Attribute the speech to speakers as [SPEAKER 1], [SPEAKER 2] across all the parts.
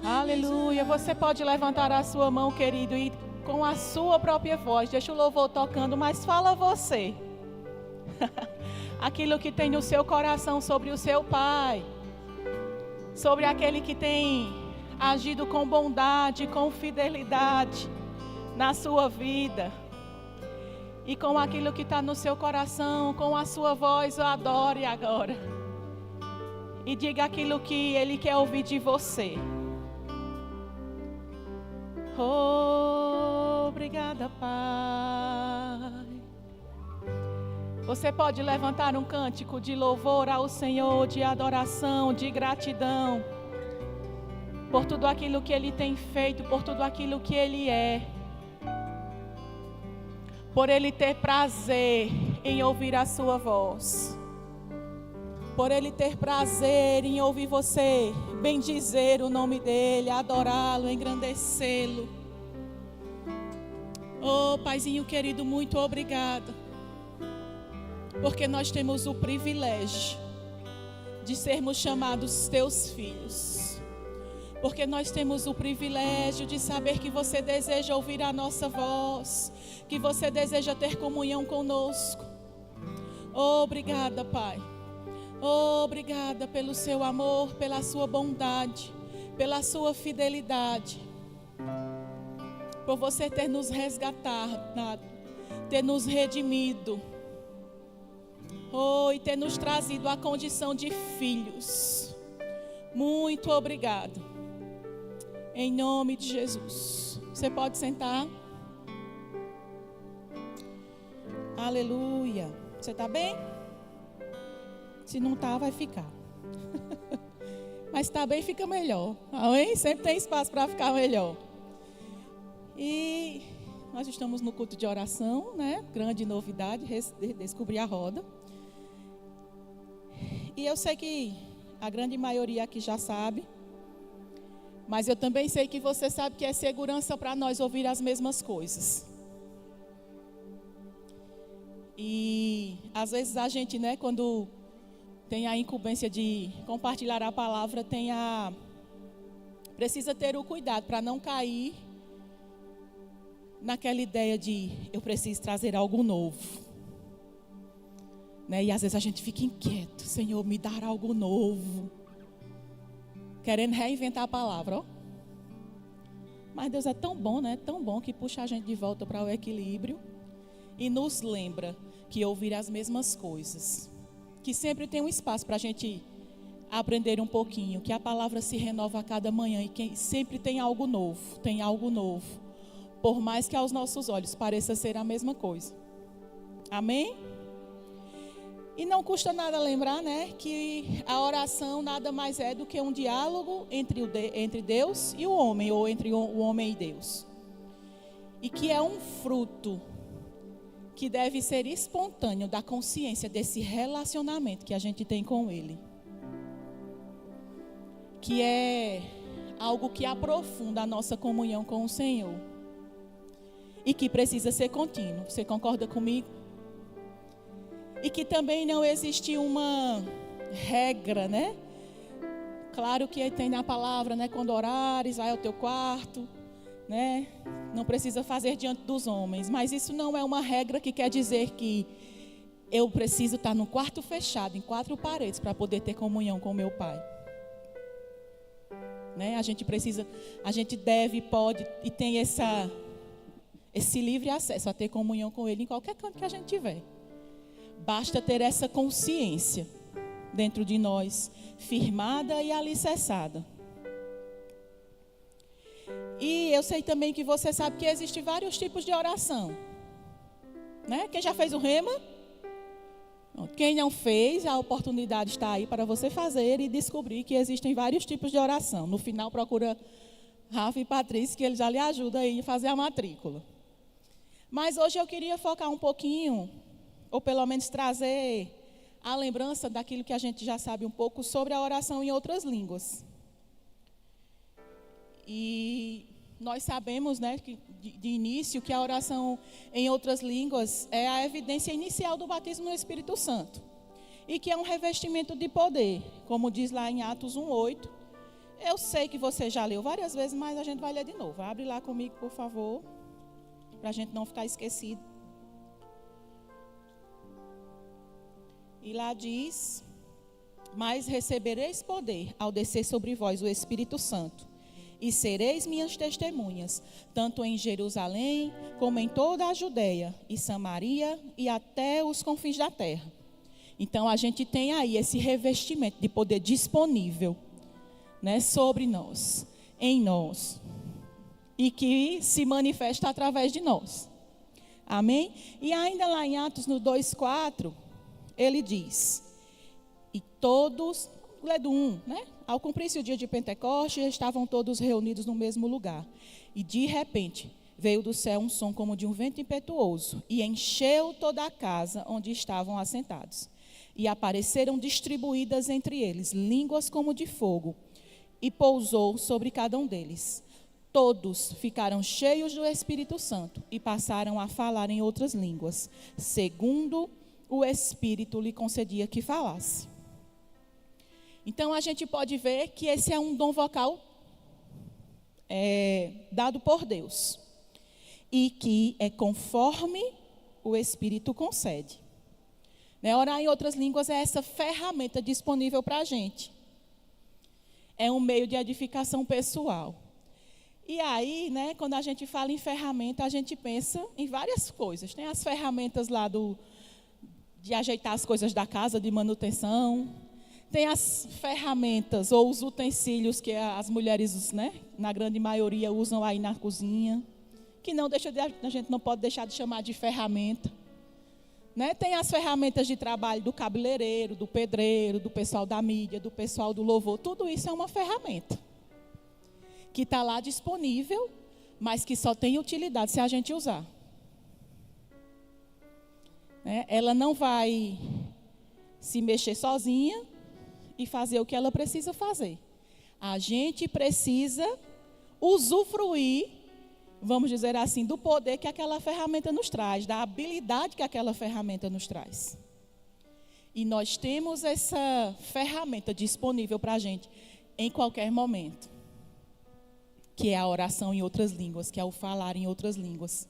[SPEAKER 1] Aleluia. Você pode levantar a sua mão, querido, e com a sua própria voz, deixa o louvor tocando, mas fala você. Aquilo que tem no seu coração sobre o seu Pai, sobre aquele que tem agido com bondade, com fidelidade na sua vida. E com aquilo que está no seu coração, com a sua voz, adore agora. E diga aquilo que Ele quer ouvir de você. Obrigada, Pai. Você pode levantar um cântico de louvor ao Senhor, de adoração, de gratidão, por tudo aquilo que Ele tem feito, por tudo aquilo que Ele é. Por Ele ter prazer em ouvir a sua voz. Por Ele ter prazer em ouvir você bendizer o nome dEle, adorá-lo, engrandecê-lo. Oh, Paizinho querido, muito obrigada. Porque nós temos o privilégio de sermos chamados teus filhos. Porque nós temos o privilégio de saber que você deseja ouvir a nossa voz, que você deseja ter comunhão conosco. Obrigada, Pai. Obrigada pelo seu amor, pela sua bondade, pela sua fidelidade. Por você ter nos resgatado, ter nos redimido. E ter nos trazido à condição de filhos. Muito obrigado. Em nome de Jesus. Você pode sentar. Aleluia. Você está bem? Se não está, vai ficar. Mas está bem, fica melhor. Amém? Sempre tem espaço para ficar melhor. E nós estamos no culto de oração, né? Grande novidade, descobrir a roda. E eu sei que a grande maioria aqui já sabe. Mas eu também sei que você sabe que é segurança para nós ouvir as mesmas coisas. E às vezes a gente, né, quando tem a incumbência de compartilhar a palavra, precisa ter o cuidado para não cair naquela ideia de eu preciso trazer algo novo. Né? E às vezes a gente fica inquieto, Senhor, me dar algo novo. Querendo reinventar a palavra, ó. Mas Deus é tão bom, né? Tão bom que puxa a gente de volta para o equilíbrio e nos lembra que ouvir as mesmas coisas, que sempre tem um espaço para a gente aprender um pouquinho, que a palavra se renova a cada manhã e que sempre tem algo novo, por mais que aos nossos olhos pareça ser a mesma coisa. Amém? E não custa nada lembrar, né, que a oração nada mais é do que um diálogo entre Deus e o homem, ou entre o homem e Deus. E que é um fruto que deve ser espontâneo da consciência desse relacionamento que a gente tem com Ele. Que é algo que aprofunda a nossa comunhão com o Senhor. E que precisa ser contínuo. Você concorda comigo? E que também não existe uma regra, né? Claro que tem na palavra, né? Quando orares, vai ao teu quarto, né? Não precisa fazer diante dos homens. Mas isso não é uma regra que quer dizer que eu preciso estar num quarto fechado, em 4 paredes, para poder ter comunhão com meu Pai. Né? A gente deve, pode e tem esse livre acesso a ter comunhão com Ele em qualquer canto que a gente tiver. Basta ter essa consciência dentro de nós, firmada e alicerçada. E eu sei também que você sabe que existem vários tipos de oração. Né? Quem já fez o rema? Quem não fez, a oportunidade está aí para você fazer e descobrir que existem vários tipos de oração. No final, procura Rafa e Patrícia, que eles já lhe ajudam aí a fazer a matrícula. Mas hoje eu queria focar um pouquinho, ou pelo menos trazer a lembrança daquilo que a gente já sabe um pouco sobre a oração em outras línguas. E nós sabemos, né, que de início, que a oração em outras línguas é a evidência inicial do batismo no Espírito Santo. e que é um revestimento de poder, como diz lá em Atos 1:8. Eu sei que você já leu várias vezes, mas a gente vai ler de novo. Abre lá comigo, por favor, para a gente não ficar esquecido. E lá diz: mas recebereis poder ao descer sobre vós o Espírito Santo, e sereis minhas testemunhas, tanto em Jerusalém, como em toda a Judeia e Samaria e até os confins da terra. Então a gente tem aí esse revestimento de poder disponível, né, sobre nós, em nós, e que se manifesta através de nós. Amém? E ainda lá em Atos no 2:4, ele diz: e todos, lê do 1, né? Ao cumprir-se o dia de Pentecostes, estavam todos reunidos no mesmo lugar. E de repente veio do céu um som como de um vento impetuoso e encheu toda a casa onde estavam assentados. E apareceram distribuídas entre eles línguas como de fogo, e pousou sobre cada um deles. Todos ficaram cheios do Espírito Santo e passaram a falar em outras línguas, segundo o Espírito lhe concedia que falasse. Então a gente pode ver que esse é um dom vocal dado por Deus, e que é conforme o Espírito concede. Né? Orar em outras línguas é essa ferramenta disponível para a gente. É um meio de edificação pessoal. E aí, né, quando a gente fala em ferramenta, a gente pensa em várias coisas. Tem as ferramentas lá de ajeitar as coisas da casa, de manutenção. Tem as ferramentas ou os utensílios que as mulheres, né, na grande maioria, usam aí na cozinha, que a gente não pode deixar de chamar de ferramenta. Né? Tem as ferramentas de trabalho do cabeleireiro, do pedreiro, do pessoal da mídia, do pessoal do louvor. Tudo isso é uma ferramenta que está lá disponível, mas que só tem utilidade se a gente usar. Né? Ela não vai se mexer sozinha e fazer o que ela precisa fazer. A gente precisa usufruir, vamos dizer assim, do poder que aquela ferramenta nos traz, da habilidade que aquela ferramenta nos traz. E nós temos essa ferramenta disponível para a gente em qualquer momento, que é a oração em outras línguas, que é o falar em outras línguas.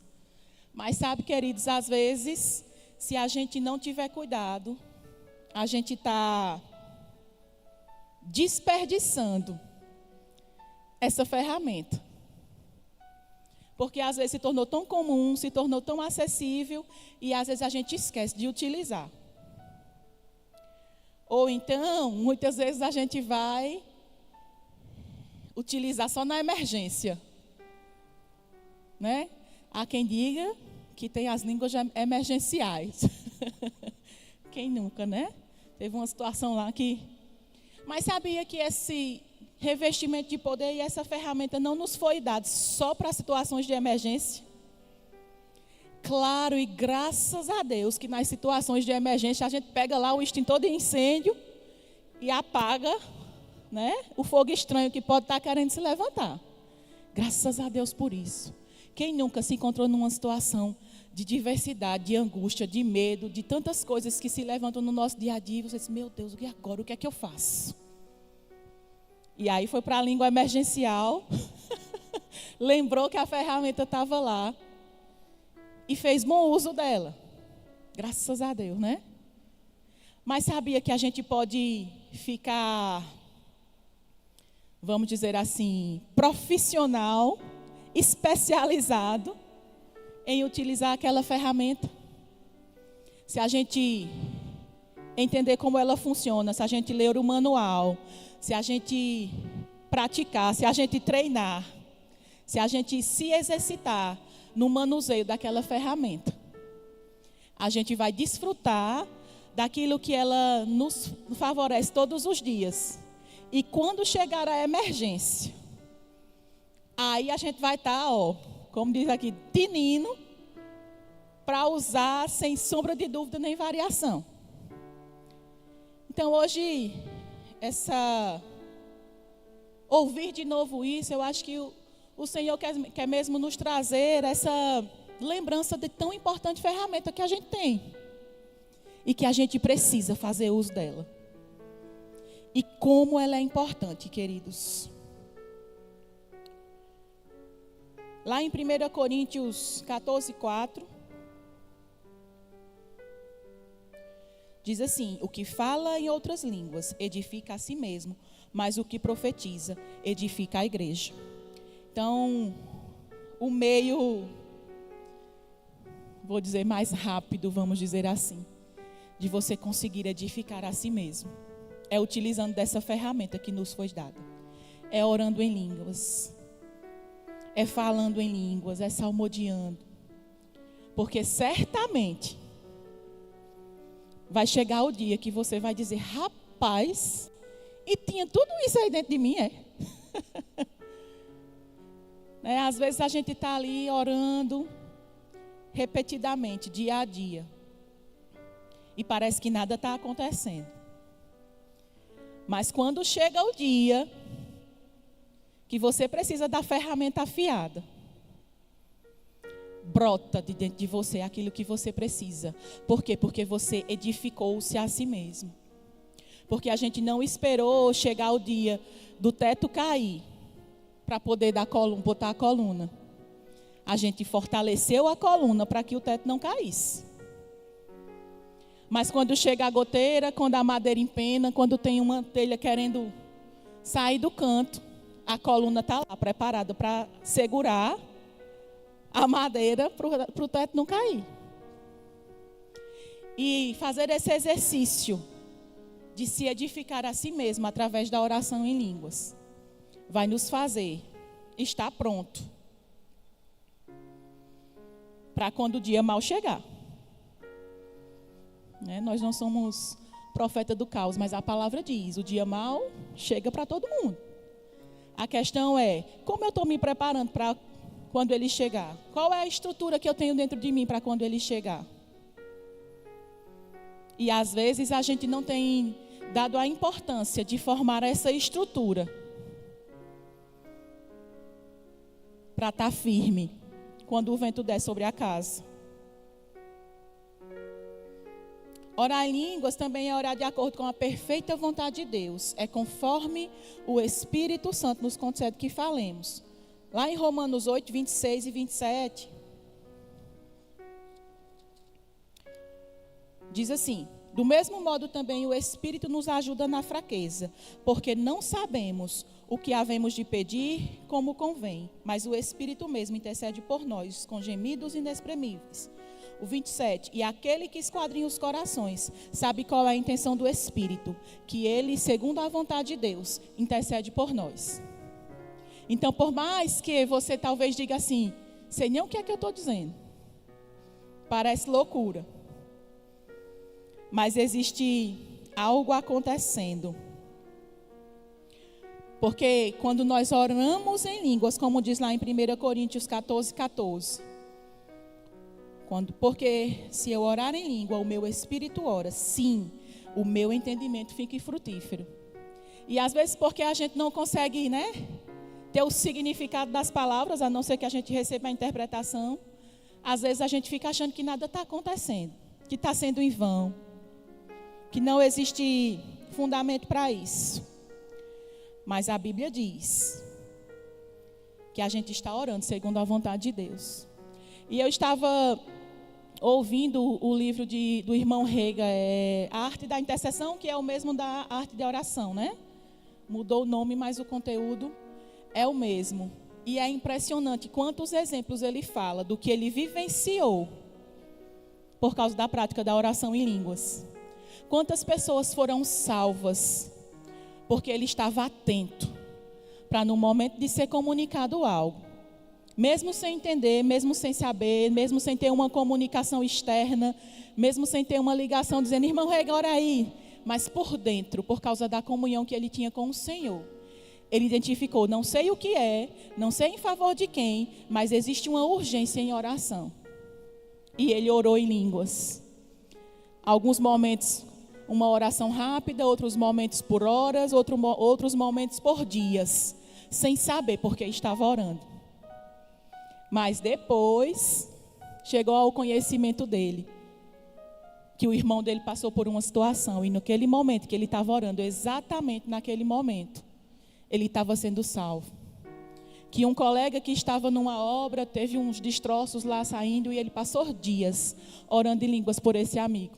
[SPEAKER 1] Mas sabe, queridos, às vezes, se a gente não tiver cuidado, a gente está desperdiçando essa ferramenta. Porque às vezes se tornou tão comum, se tornou tão acessível, e às vezes a gente esquece de utilizar. Ou então, muitas vezes a gente vai utilizar só na emergência. Né? Há quem diga que tem as línguas emergenciais. Quem nunca, né? Teve uma situação lá que... Mas sabia que esse revestimento de poder e essa ferramenta não nos foi dado só para situações de emergência? Claro, e graças a Deus que nas situações de emergência a gente pega lá o extintor de incêndio e apaga, né, o fogo estranho que pode estar querendo se levantar. Graças a Deus por isso. Quem nunca se encontrou numa situação de diversidade, de angústia, de medo, de tantas coisas que se levantam no nosso dia a dia, e você diz: meu Deus, e agora? O que é que eu faço? E aí foi para a língua emergencial, lembrou que a ferramenta estava lá e fez bom uso dela. Graças a Deus, né? Mas sabia que a gente pode ficar, vamos dizer assim, profissional, especializado em utilizar aquela ferramenta? Se a gente entender como ela funciona, se a gente ler o manual, se a gente praticar, se a gente treinar, se a gente se exercitar no manuseio daquela ferramenta, a gente vai desfrutar daquilo que ela nos favorece todos os dias. E quando chegar a emergência, aí a gente vai estar, como diz aqui, tinindo, para usar sem sombra de dúvida nem variação. Então hoje, ouvir de novo isso, eu acho que o Senhor quer mesmo nos trazer essa lembrança de tão importante ferramenta que a gente tem. e que a gente precisa fazer uso dela. E como ela é importante, queridos. Lá em 1 Coríntios 14:4, diz assim: o que fala em outras línguas edifica a si mesmo, mas o que profetiza edifica a igreja. Então, o meio, vou dizer mais rápido, vamos dizer assim, de você conseguir edificar a si mesmo, é utilizando dessa ferramenta que nos foi dada. É orando em línguas, é falando em línguas, é salmodiando. Porque certamente vai chegar o dia que você vai dizer: rapaz, e tinha tudo isso aí dentro de mim, é? Às vezes a gente está ali orando repetidamente, dia a dia, e parece que nada está acontecendo. Mas quando chega o dia que você precisa da ferramenta afiada, brota de dentro de você aquilo que você precisa. Por quê? Porque você edificou-se a si mesmo. Porque a gente não esperou chegar o dia do teto cair para poder botar a coluna. A gente fortaleceu a coluna para que o teto não caísse. Mas quando chega a goteira, quando a madeira empena, quando tem uma telha querendo sair do canto, a coluna está lá preparada para segurar a madeira para o teto não cair. E fazer esse exercício de se edificar a si mesmo através da oração em línguas vai nos fazer estar pronto para quando o dia mal chegar. Nós não somos profeta do caos, mas a palavra diz: o dia mal chega para todo mundo. A questão é, como eu estou me preparando para quando ele chegar? Qual é a estrutura que eu tenho dentro de mim para quando ele chegar? E às vezes a gente não tem dado a importância de formar essa estrutura para estar firme quando o vento der sobre a casa. Orar em línguas também é orar de acordo com a perfeita vontade de Deus. É conforme o Espírito Santo nos concede que falemos. Lá em Romanos 8, 26 e 27, diz assim: do mesmo modo também o Espírito nos ajuda na fraqueza, porque não sabemos o que havemos de pedir como convém, mas o Espírito mesmo intercede por nós com gemidos inexprimíveis. O 27, e aquele que esquadrinha os corações sabe qual é a intenção do Espírito, que ele, segundo a vontade de Deus, intercede por nós. Então, por mais que você talvez diga assim: sei nem o que é que eu estou dizendo, parece loucura, mas existe algo acontecendo. Porque quando nós oramos em línguas, como diz lá em 1 Coríntios 14:14, porque se eu orar em língua, o meu espírito ora, sim, o meu entendimento fica frutífero. E às vezes porque a gente não consegue, ter o significado das palavras, a não ser que a gente receba a interpretação, às vezes a gente fica achando que nada está acontecendo, que está sendo em vão, que não existe fundamento para isso. Mas a Bíblia diz que a gente está orando segundo a vontade de Deus. E eu estava ouvindo o livro do irmão Rega, A Arte da Intercessão, que é o mesmo da Arte da Oração, Mudou o nome, mas o conteúdo é o mesmo. E é impressionante quantos exemplos ele fala do que ele vivenciou por causa da prática da oração em línguas. Quantas pessoas foram salvas porque ele estava atento para, no momento de ser comunicado algo, mesmo sem entender, mesmo sem saber, mesmo sem ter uma comunicação externa, mesmo sem ter uma ligação dizendo: irmão, Rega, ora aí. Mas por dentro, por causa da comunhão que ele tinha com o Senhor, ele identificou: não sei o que é, não sei em favor de quem, mas existe uma urgência em oração. E ele orou em línguas. Alguns momentos, uma oração rápida, outros momentos por horas, outros momentos por dias, sem saber por que estava orando. Mas depois chegou ao conhecimento dele que o irmão dele passou por uma situação e naquele momento que ele estava orando, exatamente naquele momento, ele estava sendo salvo. Que um colega que estava numa obra teve uns destroços lá saindo e ele passou dias orando em línguas por esse amigo,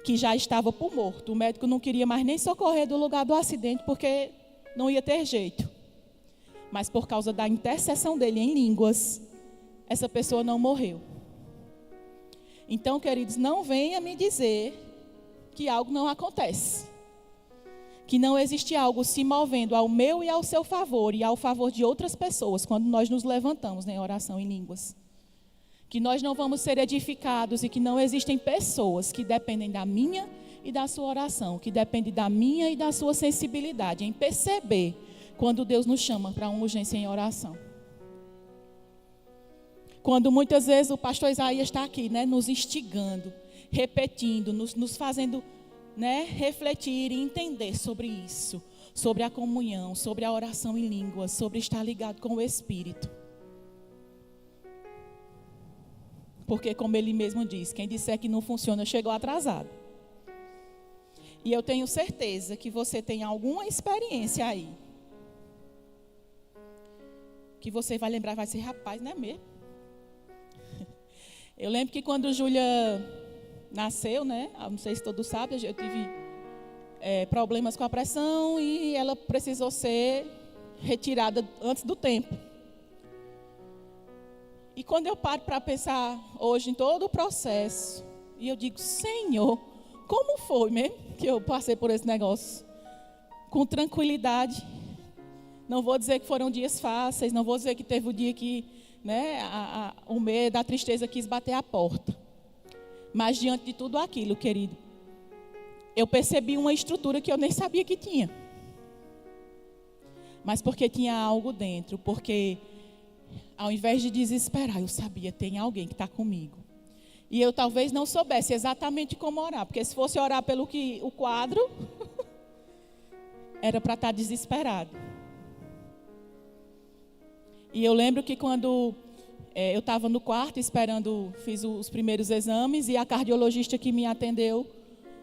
[SPEAKER 1] que já estava por morto. O médico não queria mais nem socorrer do lugar do acidente porque não ia ter jeito. Mas por causa da intercessão dele em línguas, essa pessoa não morreu. Então, queridos, não venha me dizer que algo não acontece. Que não existe algo se movendo ao meu e ao seu favor e ao favor de outras pessoas quando nós nos levantamos em oração em línguas. Que nós não vamos ser edificados e que não existem pessoas que dependem da minha e da sua oração, que dependem da minha e da sua sensibilidade em perceber quando Deus nos chama para uma urgência em oração. Quando muitas vezes o pastor Isaías está aqui, né, nos instigando, repetindo, nos fazendo, né, refletir e entender sobre isso, sobre a comunhão, sobre a oração em línguas, sobre estar ligado com o Espírito. Porque, como ele mesmo diz, quem disser que não funciona chegou atrasado. E eu tenho certeza que você tem alguma experiência aí, que você vai lembrar, vai ser rapaz, não é mesmo? Eu lembro que quando Júlia nasceu, né? Não sei se todos sabem, eu tive problemas com a pressão e ela precisou ser retirada antes do tempo. E quando eu paro para pensar hoje em todo o processo, e eu digo, Senhor, como foi mesmo que eu passei por esse negócio? Com tranquilidade. Não vou dizer que foram dias fáceis, não vou dizer que teve o dia que, né, o medo, a tristeza quis bater a porta. Mas diante de tudo aquilo, querido, eu percebi uma estrutura que eu nem sabia que tinha. Mas porque tinha algo dentro, porque ao invés de desesperar, eu sabia, tem alguém que está comigo. E eu talvez não soubesse exatamente como orar, porque se fosse orar pelo que o quadro, era para estar desesperado. E eu lembro que quando eu estava no quarto esperando, fiz os primeiros exames e a cardiologista que me atendeu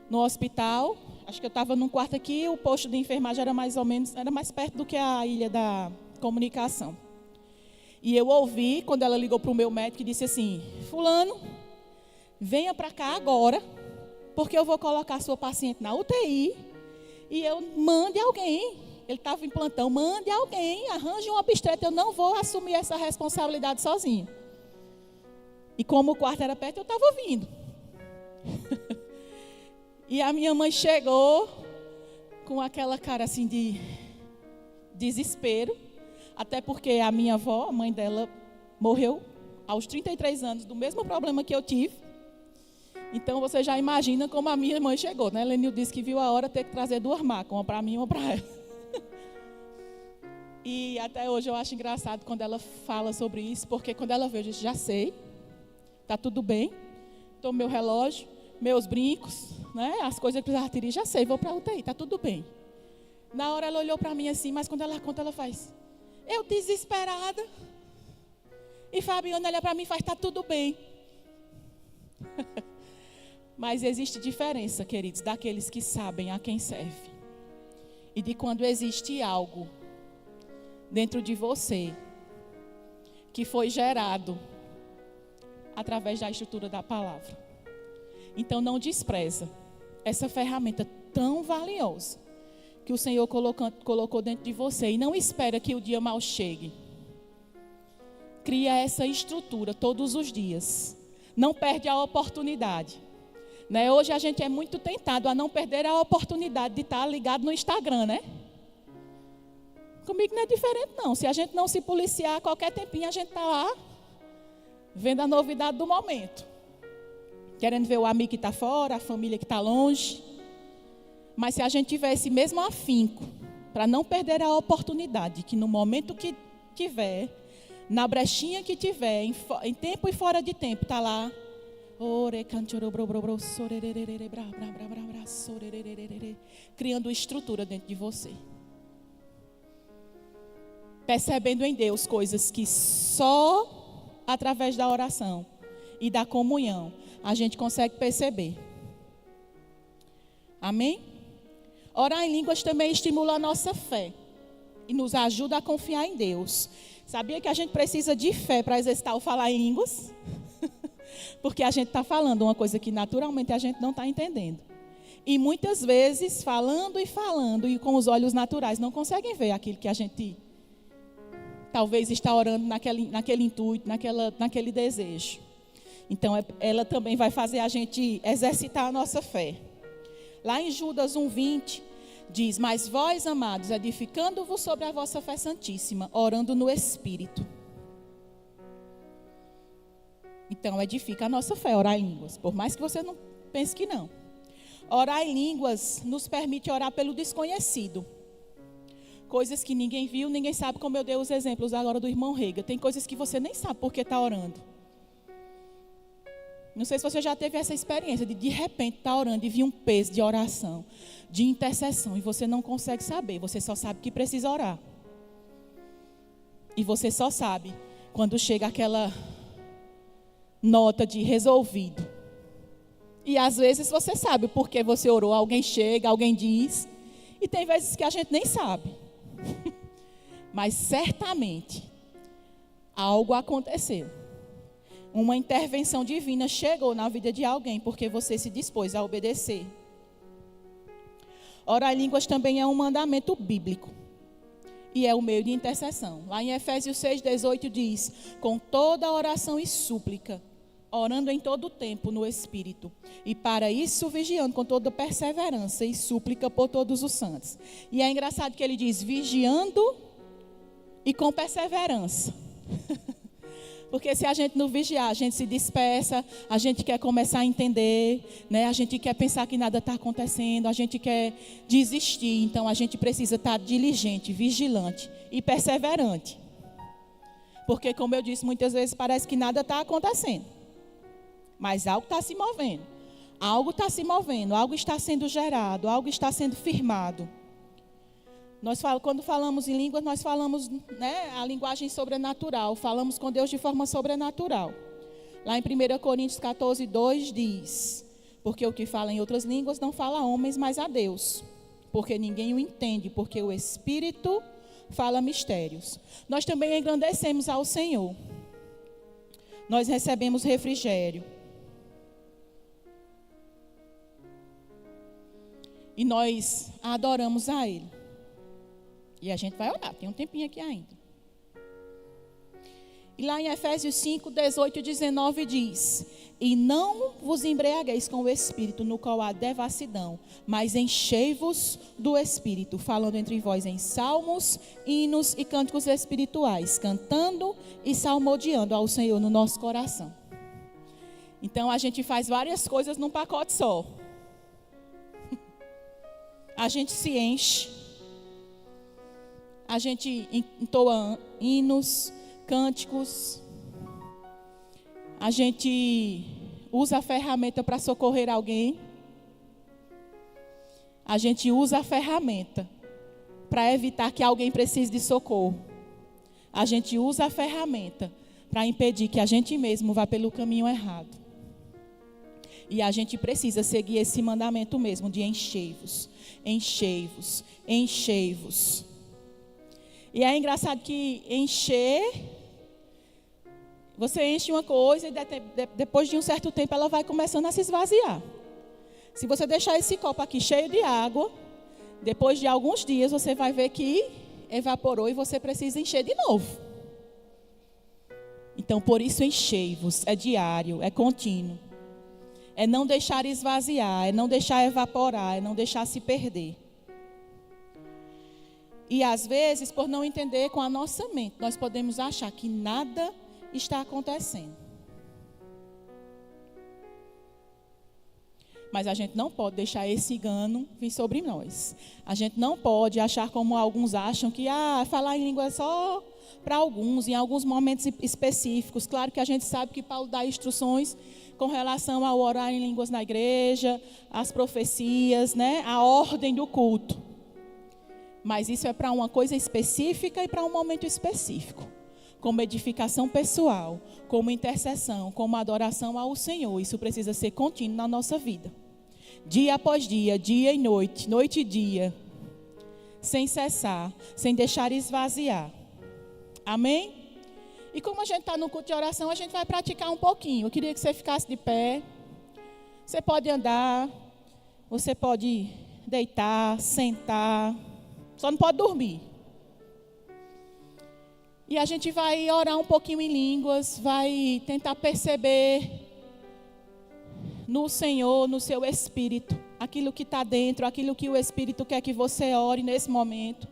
[SPEAKER 1] no hospital, acho que eu estava num quarto aqui, o posto de enfermagem era mais ou menos, era mais perto do que a ilha da comunicação. E eu ouvi, quando ela ligou para o meu médico e disse assim, fulano, venha para cá agora, porque eu vou colocar a sua paciente na UTI e eu mande alguém. Ele estava em plantão, mande alguém, arranje um obstetra, eu não vou assumir essa responsabilidade sozinha. E como o quarto era perto, eu estava ouvindo. E a minha mãe chegou com aquela cara assim de desespero, até porque a minha avó, a mãe dela, morreu aos 33 anos do mesmo problema que eu tive. Então você já imagina como a minha mãe chegou, né? Lenil disse que viu a hora ter que trazer 2 macas, uma para mim e uma para ela. E até hoje eu acho engraçado quando ela fala sobre isso, porque quando ela veio, eu disse, já sei, está tudo bem, tomo meu relógio, meus brincos, né, as coisas que precisava tirar, já sei, vou para a UTI, está tudo bem. Na hora ela olhou para mim assim, mas quando ela conta, ela faz, eu desesperada, e Fabiana olha para mim e faz, está tudo bem. Mas existe diferença, queridos, daqueles que sabem a quem serve. E de quando existe algo dentro de você que foi gerado através da estrutura da palavra. Então não despreza essa ferramenta tão valiosa que o Senhor colocou dentro de você e não espera que o dia mal chegue. Cria essa estrutura todos os dias. Não perde a oportunidade. Né? Hoje a gente é muito tentado a não perder a oportunidade de estar ligado no Instagram, né? Comigo não é diferente não. Se a gente não se policiar, qualquer tempinho a gente está lá, vendo a novidade do momento. Querendo ver o amigo que está fora, a família que está longe. Mas se a gente tiver esse mesmo afinco, para não perder a oportunidade, que no momento que tiver, na brechinha que tiver, em tempo e fora de tempo, está lá. Criando estrutura dentro de você. Percebendo em Deus coisas que só através da oração e da comunhão a gente consegue perceber. Amém? Orar em línguas também estimula a nossa fé e nos ajuda a confiar em Deus. Sabia que a gente precisa de fé para exercitar o falar em línguas? Porque a gente está falando uma coisa que naturalmente a gente não está entendendo. E muitas vezes, falando e com os olhos naturais, não conseguem ver aquilo que a gente talvez está orando naquele intuito, naquele desejo. Então, ela também vai fazer a gente exercitar a nossa fé. Lá em Judas 1:20, diz: mas vós, amados, edificando-vos sobre a vossa fé santíssima, orando no Espírito. Então, edifica a nossa fé, orar em línguas, por mais que você não pense que não. Orar em línguas nos permite orar pelo desconhecido. Coisas que ninguém viu, ninguém sabe, como eu dei os exemplos agora do irmão Rega. Tem coisas que você nem sabe por que está orando. Não sei se você já teve essa experiência de repente estar orando e vir um peso de oração, de intercessão, e você não consegue saber, você só sabe que precisa orar. E você só sabe quando chega aquela nota de resolvido. E às vezes você sabe porque você orou, alguém chega, alguém diz. E tem vezes que a gente nem sabe. Mas certamente algo aconteceu. Uma intervenção divina chegou na vida de alguém porque você se dispôs a obedecer. Orar em línguas também é um mandamento bíblico. E é o meio de intercessão. Lá em Efésios 6:18 diz: com toda oração e súplica, orando em todo o tempo no Espírito, e para isso vigiando com toda perseverança e súplica por todos os santos. E é engraçado que ele diz vigiando e com perseverança. Porque se a gente não vigiar, a gente se dispersa, a gente quer começar a entender, né? A gente quer pensar que nada está acontecendo, a gente quer desistir. Então a gente precisa estar diligente, vigilante e perseverante. Porque, como eu disse, muitas vezes parece que nada está acontecendo. Mas algo está se movendo. Algo está se movendo, algo está sendo gerado, algo está sendo firmado. Quando falamos em línguas, nós falamos, né, a linguagem sobrenatural. Falamos com Deus de forma sobrenatural. Lá em 1 Coríntios 14:2 diz: porque o que fala em outras línguas não fala a homens, mas a Deus. Porque ninguém o entende, porque o Espírito fala mistérios. Nós também engrandecemos ao Senhor. Nós recebemos refrigério. E nós adoramos a Ele. E a gente vai orar, tem um tempinho aqui ainda. E lá em Efésios 5:18-19 diz: e não vos embriagueis com o Espírito, no qual há devassidão, mas enchei-vos do Espírito, falando entre vós em salmos, hinos e cânticos espirituais, cantando e salmodiando ao Senhor no nosso coração. Então a gente faz várias coisas num pacote só. A gente se enche, a gente entoa hinos, cânticos, a gente usa a ferramenta para socorrer alguém, a gente usa a ferramenta para evitar que alguém precise de socorro, a gente usa a ferramenta para impedir que a gente mesmo vá pelo caminho errado. E a gente precisa seguir esse mandamento mesmo de enchei-vos, enchei-vos, enchei-vos. E é engraçado que encher, você enche uma coisa e depois de um certo tempo ela vai começando a se esvaziar. Se você deixar esse copo aqui cheio de água, depois de alguns dias você vai ver que evaporou e você precisa encher de novo. Então, por isso enchei-vos, é diário, é contínuo. É não deixar esvaziar, é não deixar evaporar, é não deixar se perder. E às vezes, por não entender com a nossa mente, nós podemos achar que nada está acontecendo. Mas a gente não pode deixar esse engano vir sobre nós. A gente não pode achar como alguns acham que falar em língua é só para alguns, em alguns momentos específicos. Claro que a gente sabe que Paulo dá instruções com relação ao orar em línguas na igreja, as profecias, né, a ordem do culto. Mas isso é para uma coisa específica e para um momento específico. como edificação pessoal, como intercessão, como adoração ao Senhor. Isso precisa ser contínuo na nossa vida. Dia após dia, dia e noite, noite e dia, sem cessar, sem deixar esvaziar. Amém? E como a gente está no culto de oração, a gente vai praticar um pouquinho. Eu queria que você ficasse de pé. Você pode andar, você pode deitar, sentar, só não pode dormir. E a gente vai orar um pouquinho em línguas, vai tentar perceber no Senhor, no seu Espírito, aquilo que está dentro, aquilo que o Espírito quer que você ore nesse momento.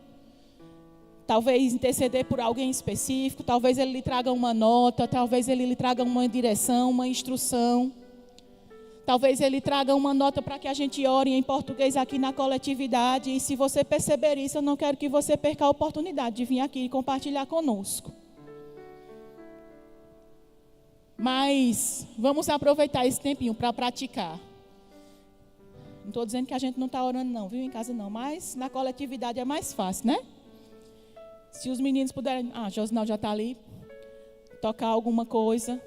[SPEAKER 1] Talvez interceder por alguém específico, talvez Ele lhe traga uma nota, talvez Ele lhe traga uma direção, uma instrução. Talvez Ele traga uma nota para que a gente ore em português aqui na coletividade. E se você perceber isso, eu não quero que você perca a oportunidade de vir aqui e compartilhar conosco. Mas vamos aproveitar esse tempinho para praticar. Não estou dizendo que a gente não está orando não, viu? Em casa não, mas na coletividade é mais fácil, né? Se os meninos puderem... Josinal já está ali. Tocar alguma coisa.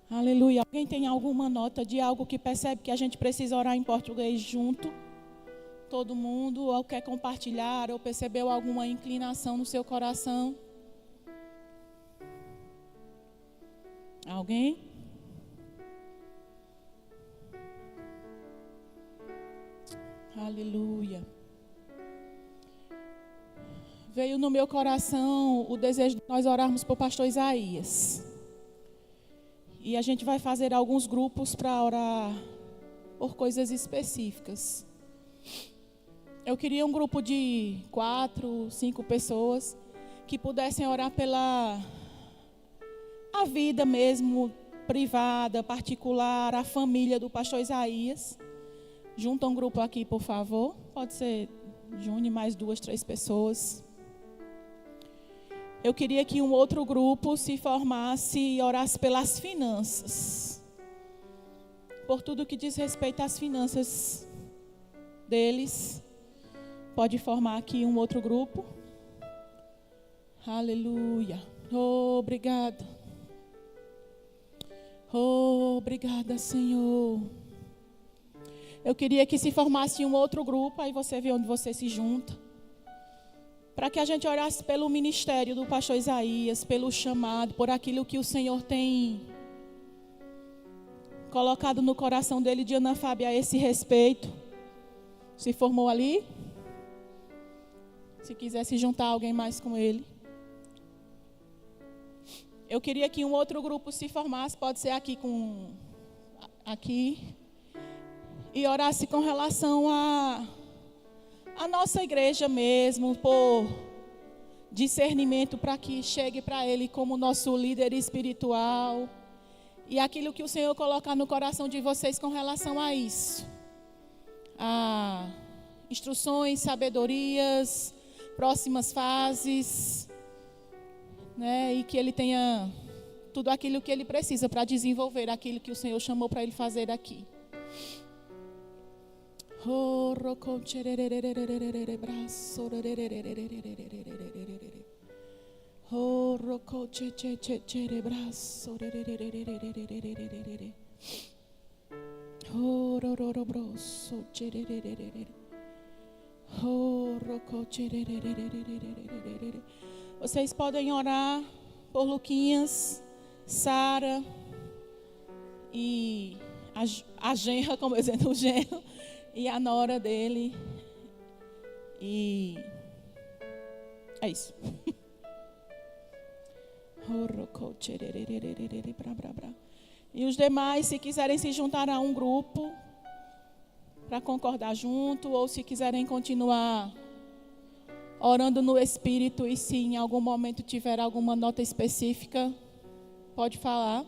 [SPEAKER 1] Aleluia. Alguém tem alguma nota de algo que percebe que a gente precisa orar em português junto? Todo mundo, ou quer compartilhar, ou percebeu alguma inclinação no seu coração? Alguém? Aleluia. Veio no meu coração o desejo de nós orarmos por pastor Isaías. E a gente vai fazer alguns grupos para orar por coisas específicas. Eu queria um grupo de 4, 5 pessoas que pudessem orar pela a vida mesmo, privada, particular, a família do pastor Isaías. Junta um grupo aqui, por favor. Pode ser, junte mais 2, 3 pessoas. eu queria que um outro grupo se formasse e orasse pelas finanças. Por tudo que diz respeito às finanças deles. Pode formar aqui um outro grupo. Aleluia. Oh, obrigado. Oh, obrigada, Senhor. Eu queria que se formasse um outro grupo, aí você vê onde você se junta. Para que a gente orasse pelo ministério do pastor Isaías, pelo chamado, por aquilo que o Senhor tem colocado no coração dele de Ana Fábia a esse respeito. Se formou ali? Se quiser se juntar alguém mais com ele. Eu queria que um outro grupo se formasse, pode ser aqui, e orasse com relação a nossa igreja mesmo, por discernimento para que chegue para ele como nosso líder espiritual. E aquilo que o Senhor colocar no coração de vocês com relação a isso. A instruções, sabedorias, próximas fases, né? E que ele tenha tudo aquilo que ele precisa para desenvolver aquilo que o Senhor chamou para ele fazer aqui. Vocês podem orar por Luquinhas, Sara e a genra, como eu dizendo, o genro, e a nora dele. E é isso. E os demais, se quiserem se juntar a um grupo para concordar junto, ou se quiserem continuar orando no Espírito, e se em algum momento tiver alguma nota específica, pode falar.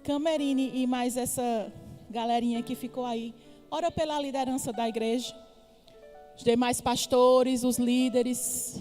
[SPEAKER 1] Camerine e mais essa galerinha que ficou aí, ora pela liderança da igreja, os demais pastores, os líderes.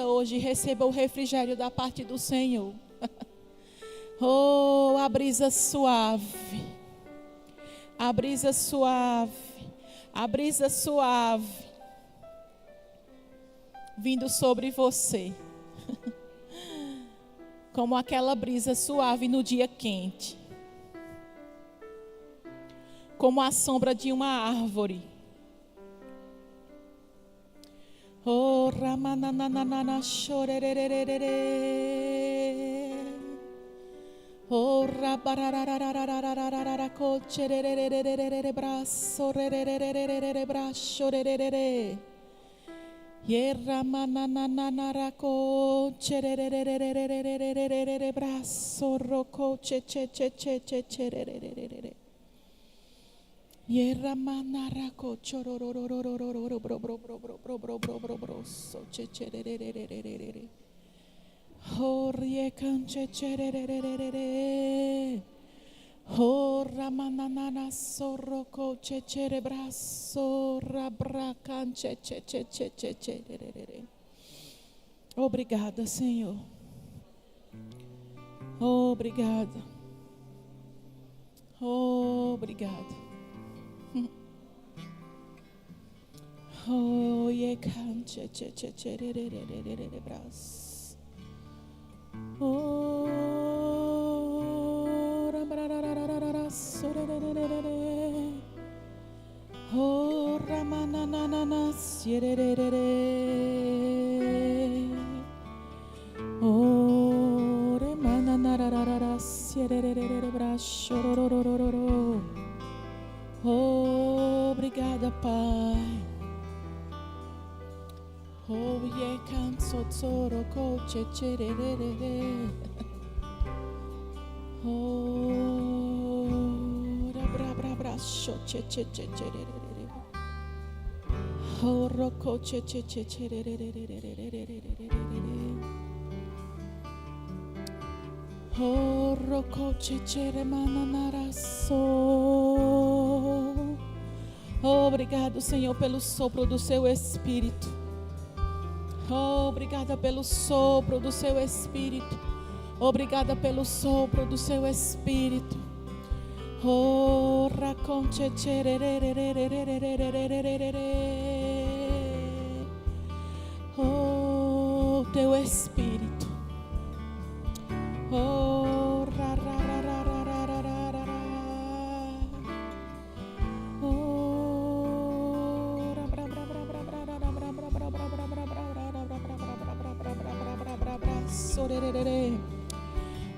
[SPEAKER 1] brisa hoje receba o refrigério da parte do Senhor. Oh, a brisa suave. A brisa suave. A brisa suave. Vindo sobre você. Como aquela brisa suave no dia quente. Como a sombra de uma árvore. Oh, ramananana chorererererere. Oh, rabararararararararara cocherererererere braço rererererere braço rererere. Yerra manananara cochererererere braço roco che che che che che cherererere. Yerra manaraco chorororororororo bro bro bro bro bro bro bro bro bro so che chererererere. Oh rie canche chererererere. Oh ramanana sorroco che cerebrasso rabra canche che che che che chererere. Obrigada, Senhor. Obrigada. Obrigada. Oh, ye canche che che chererererere bras. Oh, rabararararara sorerererere. Oh, ramananana sierererere. Oh, remananararara sierererere bras. Oh, obrigada, Pai. Oh, yeah, canso tsoro coche chererere. Oh, bra bra bra che che che chererere. Oh, roko che che che chererere. Oh, roko che chere mananaraso. Obrigado, Senhor, pelo sopro do seu Espírito. Obrigada pelo sopro do seu Espírito. Obrigada pelo sopro do seu Espírito. Oh, raconte oh, teu Espírito. Oh, ra ra ra ra ra ra ra ra ra. Oh, ra bra bra bra bra bra bra bra bra bra bra bra bra bra.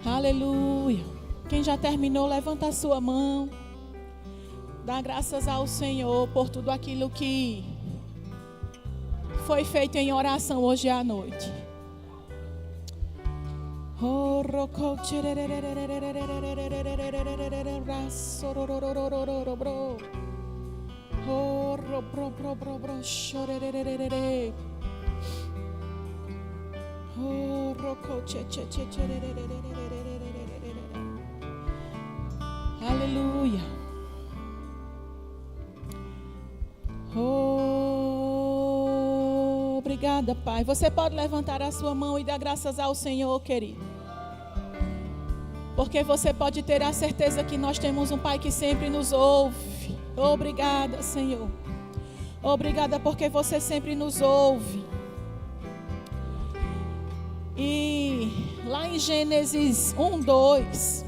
[SPEAKER 1] Aleluia. Quem já terminou, levanta a sua mão. Dá graças ao Senhor por tudo aquilo que foi feito em oração hoje à noite. Aleluia. Obrigada, Pai. Você pode levantar a sua mão e dar graças ao Senhor, querido. Porque você pode ter a certeza que nós temos um Pai que sempre nos ouve. Obrigada, Senhor. Obrigada porque você sempre nos ouve. E lá em Gênesis 1:2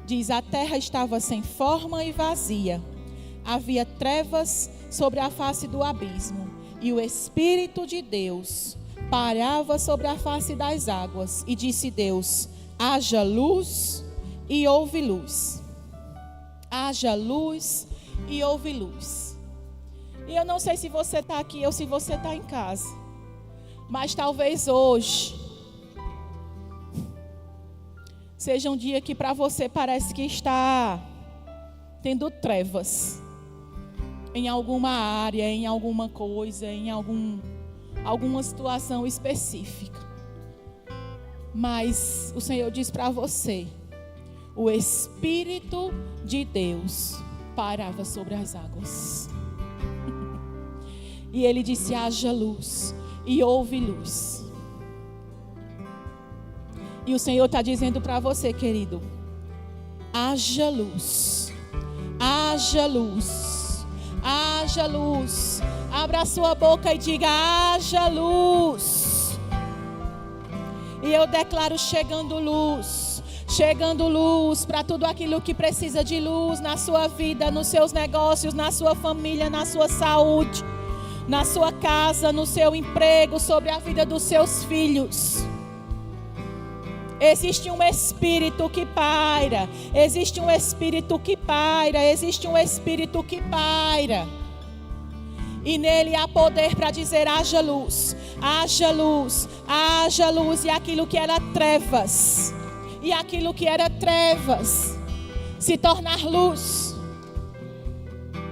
[SPEAKER 1] diz: a terra estava sem forma e vazia. Havia trevas sobre a face do abismo. E o Espírito de Deus pairava sobre a face das águas. E disse Deus: haja luz, e houve luz. Haja luz e houve luz. E eu não sei se você está aqui ou se você está em casa, mas talvez hoje seja um dia que para você parece que está tendo trevas em alguma área, em alguma coisa, em alguma situação específica. Mas o Senhor diz para você: o Espírito de Deus pairava sobre as águas. E Ele disse: haja luz, e houve luz. E o Senhor está dizendo para você, querido: haja luz, haja luz, haja luz. Abra a sua boca e diga: haja luz. E eu declaro chegando luz para tudo aquilo que precisa de luz na sua vida, nos seus negócios, na sua família, na sua saúde, na sua casa, no seu emprego, sobre a vida dos seus filhos. Existe um Espírito que paira, existe um Espírito que paira, existe um Espírito que paira. E nele há poder para dizer: haja luz, haja luz, haja luz. E aquilo que era trevas, e aquilo que era trevas, se tornar luz,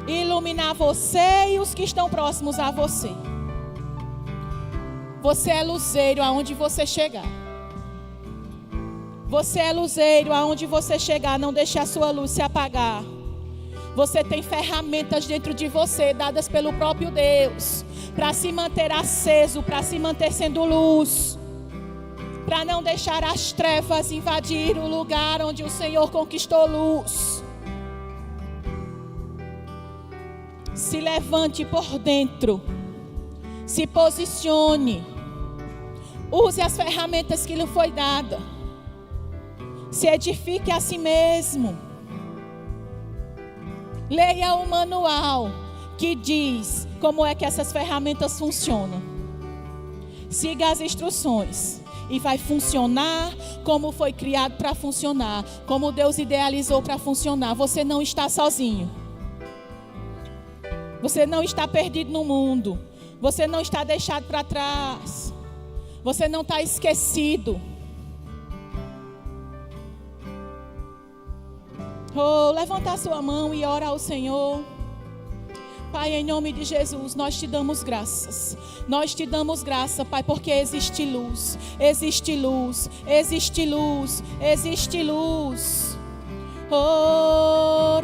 [SPEAKER 1] iluminar você e os que estão próximos a você. Você é luzeiro aonde você chegar. Você é luzeiro aonde você chegar. Não deixe a sua luz se apagar. Você tem ferramentas dentro de você, dadas pelo próprio Deus, para se manter aceso, para se manter sendo luz, para não deixar as trevas invadir o lugar onde o Senhor conquistou luz. Se levante por dentro, se posicione, use as ferramentas que lhe foi dada, se edifique a si mesmo. Leia o manual que diz como é que essas ferramentas funcionam. Siga as instruções e vai funcionar como foi criado para funcionar, como Deus idealizou para funcionar. Você não está sozinho. Você não está perdido no mundo. Você não está deixado para trás. Você não está esquecido. Oh, levanta a sua mão e ora ao Senhor. Pai, em nome de Jesus, nós te damos graças. Nós te damos graça, Pai, porque existe luz. Existe luz. Existe luz. Existe luz. Oh,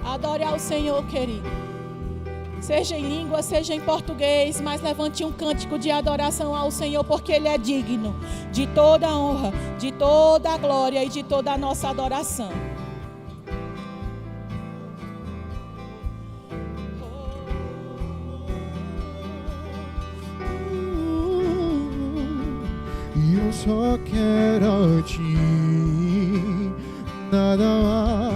[SPEAKER 1] adore ao Senhor, querido. Seja em língua, seja em português, mas levante um cântico de adoração ao Senhor, porque Ele é digno de toda a honra, de toda a glória e de toda a nossa adoração.
[SPEAKER 2] Eu só quero a Ti, nada mais.